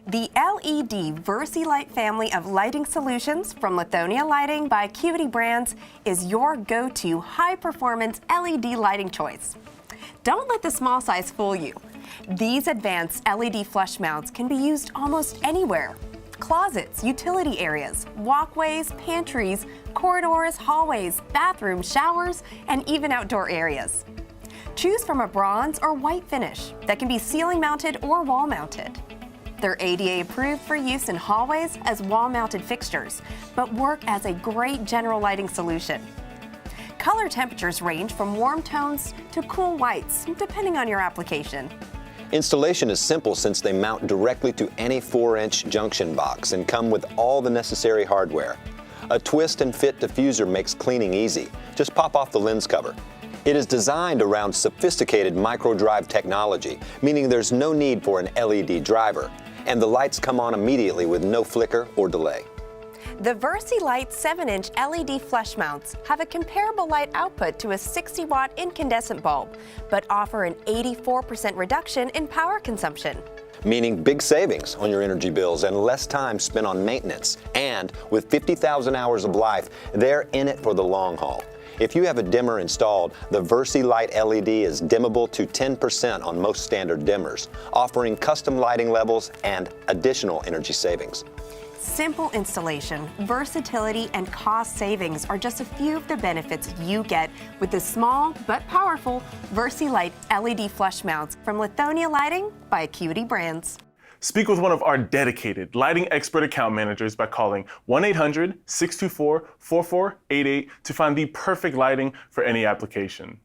The LED Versi Lite family of lighting solutions from Lithonia Lighting by Acuity Brands is your go-to high-performance LED lighting choice. Don't let the small size fool you. These advanced LED flush mounts can be used almost anywhere. Closets, utility areas, walkways, pantries, corridors, hallways, bathrooms, showers, and even outdoor areas. Choose from a bronze or white finish that can be ceiling mounted or wall mounted. They're ADA approved for use in hallways as wall-mounted fixtures, but work as a great general lighting solution. Color temperatures range from warm tones to cool whites, depending on your application. Installation is simple since they mount directly to any 4-inch junction box and come with all the necessary hardware. A twist and fit diffuser makes cleaning easy. Just pop off the lens cover. It is designed around sophisticated microDRIVE technology, meaning there's no need for an LED driver, and the lights come on immediately with no flicker or delay. The Versi Lite 7-inch LED flush mounts have a comparable light output to a 60-watt incandescent bulb, but offer an 84% reduction in power consumption. Meaning big savings on your energy bills and less time spent on maintenance. And with 50,000 hours of life, they're in it for the long haul. If you have a dimmer installed, the Versi Lite LED is dimmable to 10% on most standard dimmers, offering custom lighting levels and additional energy savings. Simple installation, versatility, and cost savings are just a few of the benefits you get with the small but powerful Versi Lite LED flush mounts from Lithonia Lighting by Acuity Brands. Speak with one of our dedicated lighting expert account managers by calling 1-800-624-4488 to find the perfect lighting for any application.